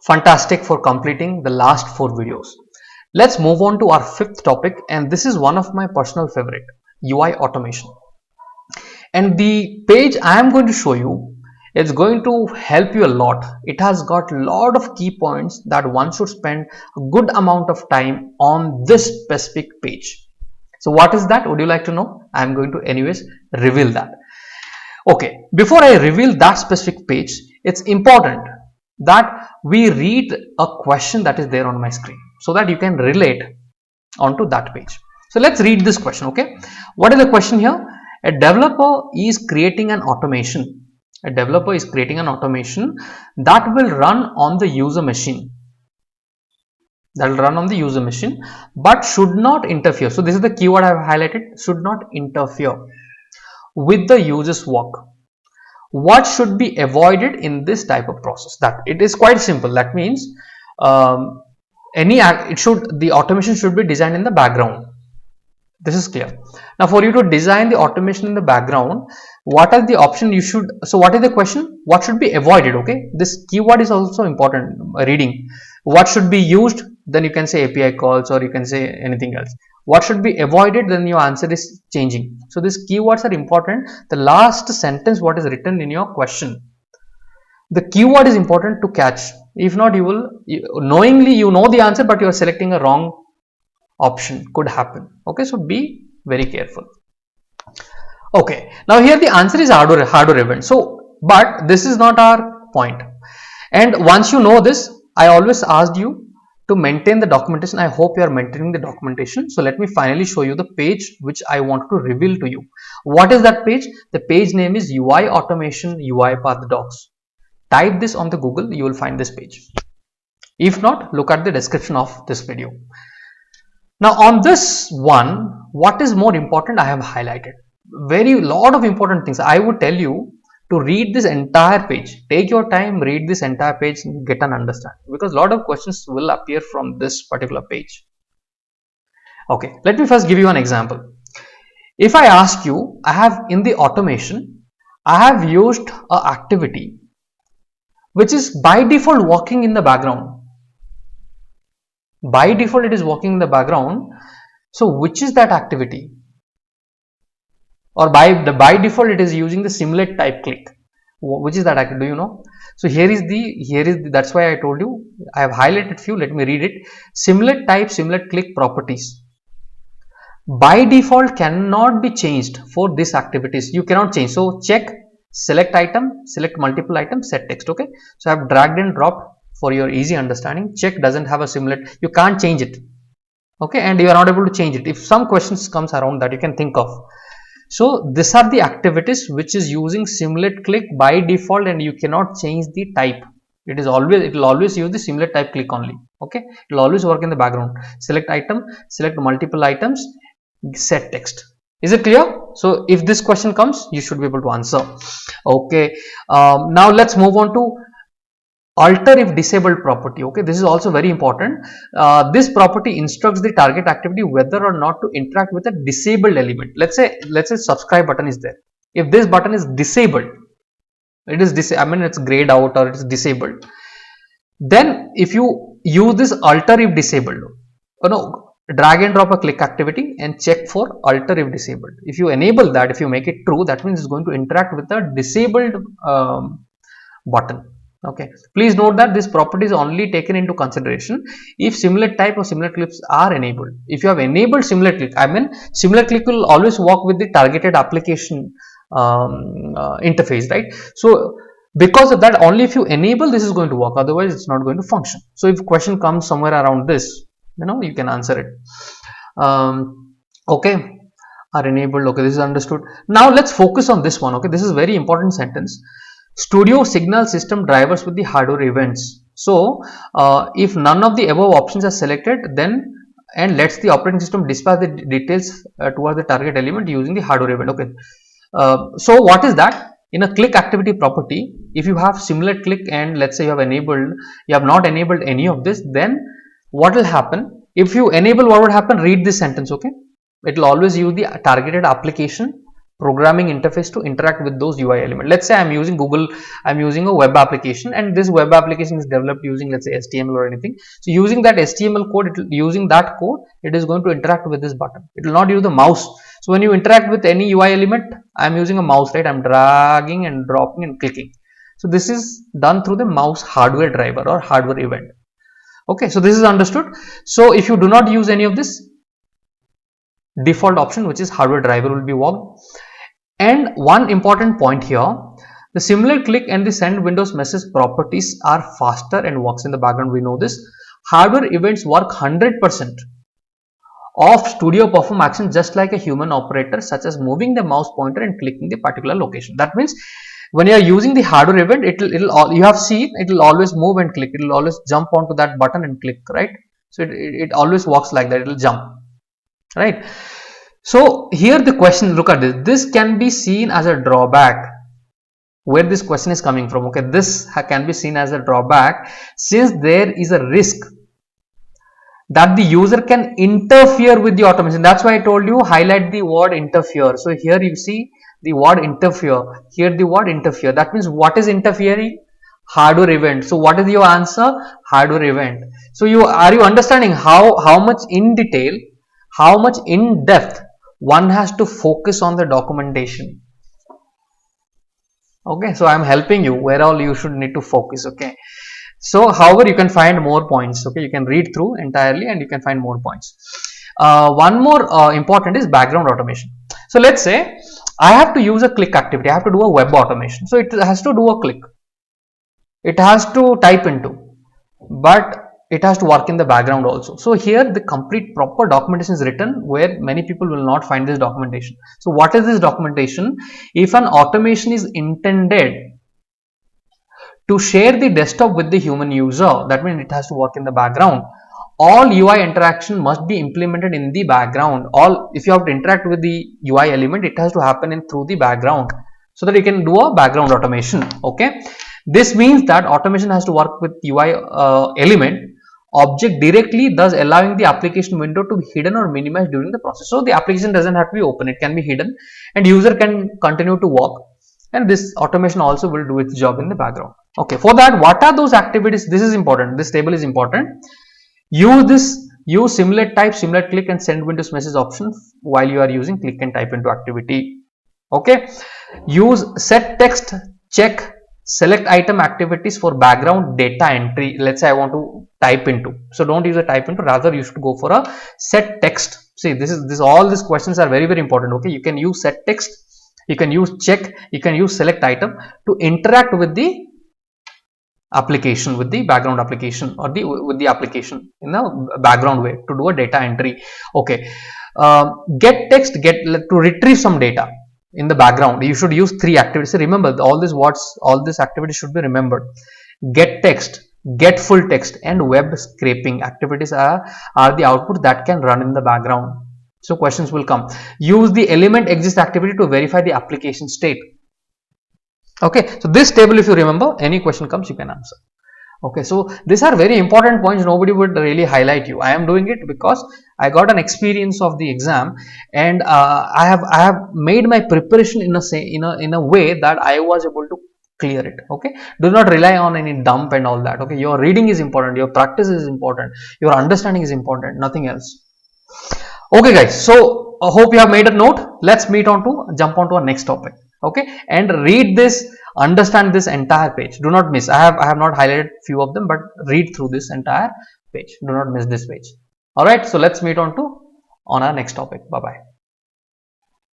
Fantastic for completing the last 4 videos. Let's move on to our 5th topic, and this is one of my personal favorite, UI automation. And the page I am going to show you, it's going to help you a lot. It has got a lot of key points that one should spend a good amount of time on this specific page. So what is that? Would you like to know? I am going to anyways reveal that. Okay, before I reveal that specific page, it's important that we read a question that is there on my screen so that you can relate onto that page. So let's read this question. Okay, what is the question here? A developer is creating an automation. A developer is creating an automation that will run on the user machine. That will run on the user machine, but should not interfere. So this is the keyword I have highlighted. Should not interfere with the user's work. What should be avoided in this type of process? That it is quite simple. That means the automation should be designed in the background. This is clear. Now for you to design the automation in the background, what are the options you should, so what is the question? What should be avoided? Okay, this keyword is also important reading. What should be used? Then you can say API calls, or you can say anything else. What should be avoided? Then your answer is changing. So these keywords are important. The last sentence what is written in your question, the keyword is important to catch. If not, you will knowingly you know the answer, but you are selecting a wrong option. Could happen. Okay, so be very careful. Okay, now here the answer is hardware event. So but this is not our point, and once you know this, I always asked you to maintain the documentation. I hope you are maintaining the documentation. So let me finally show you the page which I want to reveal to you. What is that page? The page name is UI automation UiPath docs. Type this on the Google, you will find this page. If not, look at the description of this video. Now on this one, what is more important, I have highlighted very lot of important things. I would tell you to read this entire page. Take your time, read this entire page, get an understanding, because a lot of questions will appear from this particular page. Okay, let me first give you an example. If I ask you, I have in the automation, I have used an activity which is by default working in the background. By default it is working in the background. So which is that activity? Or by default it is using the simulate type click. Which is that activity? Do you know? So here is the that's why I told you I have highlighted few. Let me read it. Simulate type, simulate click properties by default cannot be changed for these activities. You cannot change. So check select item, select multiple items, set text. Okay, so I have dragged and dropped for your easy understanding. Check doesn't have a simulate, you can't change it. Okay, and you are not able to change it. If some questions comes around that, you can think of. So these are the activities which is using simulate click by default, and you cannot change the type. It will always use the simulate type click only. Okay, it will always work in the background. Select item, select multiple items, set text. Is it clear? So if this question comes, you should be able to answer. Okay, now let's move on to alter if disabled property. Okay, this is also very important. This property instructs the target activity whether or not to interact with a disabled element. Let's say subscribe button is there. If this button is disabled, it's grayed out or it's disabled, then if you use this alter if disabled, drag and drop a click activity and check for alter if disabled. If you enable that, if you make it true, that means it's going to interact with a disabled button. Okay, please note that this property is only taken into consideration if simulate type or simulate clicks are enabled. If you have enabled simulate click, simulate click will always work with the targeted application interface, right? So because of that, only if you enable this is going to work, otherwise it's not going to function. So if question comes somewhere around this, you can answer it. Okay, are enabled. Okay, this is understood. Now let's focus on this one. Okay, this is very important sentence. Studio signal system drivers with the hardware events. So if none of the above options are selected, then and lets the operating system dispatch the details towards the target element using the hardware event. Okay, so what is that? In a click activity property, if you have simulate click and let's say you have not enabled any of this, then what will happen? If you enable, what would happen? Read this sentence. Okay, it will always use the targeted application programming interface to interact with those UI elements. Let's say I'm using Google, I'm using a web application, and this web application is developed using, let's say, HTML or anything. So using that HTML code, using that code, it is going to interact with this button. It will not use the mouse. So when you interact with any UI element, I'm using a mouse, right? I'm dragging and dropping and clicking. So this is done through the mouse hardware driver or hardware event. Okay, so this is understood. So if you do not use any of this, default option, which is hardware driver, will be worked. And one important point here, the similar click and the send Windows message properties are faster and works in the background. We know this. Hardware events work 100% of studio perform action just like a human operator, such as moving the mouse pointer and clicking the particular location. That means when you are using the hardware event, you have seen it will always move and click. It will always jump onto that button and click, right? So it always works like that. It will jump, right? So here the question, look at this. This can be seen as a drawback. Where this question is coming from? Okay, this can be seen as a drawback since there is a risk that the user can interfere with the automation. That's why I told you highlight the word interfere. So here you see the word interfere, here the word interfere. That means what is interfering? Hardware event. So what is your answer? Hardware event. So are you understanding how much in detail, how much in depth one has to focus on the documentation? Okay, so I'm helping you where all you should need to focus. Okay, so however you can find more points. Okay, you can read through entirely and you can find more points. One more important is background automation. So let's say I have to use a click activity. I have to do a web automation. So it has to do a click. It has to type into, but it has to work in the background also. So here the complete proper documentation is written where many people will not find this documentation. So what is this documentation? If an automation is intended to share the desktop with the human user, that means it has to work in the background. All UI interaction must be implemented in the background. If you have to interact with the UI element, it has to happen through the background so that you can do a background automation. Okay, this means that automation has to work with UI element object directly, thus allowing the application window to be hidden or minimized during the process. So the application doesn't have to be open, it can be hidden and user can continue to work, and this automation also will do its job in the background. Okay, for that, what are those activities? This is important, this table is important. Use simulate type, simulate click and send Windows message option while you are using click and type into activity. Okay, use set text, check, select item activities for background data entry. Let's say I want to type into, so don't use a type into, rather you should go for a set text. See, all these questions are very important. Okay, you can use set text, you can use check, you can use select item to interact with the application, with the background application or with the application in a background way to do a data entry. Okay, get text, to retrieve some data in the background. You should use 3 activities. Remember all these activities should be remembered. Get text, get full text and web scraping activities are the output that can run in the background. So questions will come. Use the element exist activity to verify the application state. Okay, so this table, if you remember, any question comes you can answer. Okay, so these are very important points. Nobody would really highlight you. I am doing it because I got an experience of the exam, and I have made my preparation in a way that I was able to clear it. Okay, do not rely on any dump and all that. Okay, your reading is important, your practice is important, your understanding is important, nothing else. Okay guys, so I hope you have made a note. Let's jump on to our next topic. Okay, and read this, understand this entire page. Do not miss. I have not highlighted few of them, but read through this entire page. Do not miss this page. All right, so let's meet on our next topic. Bye bye.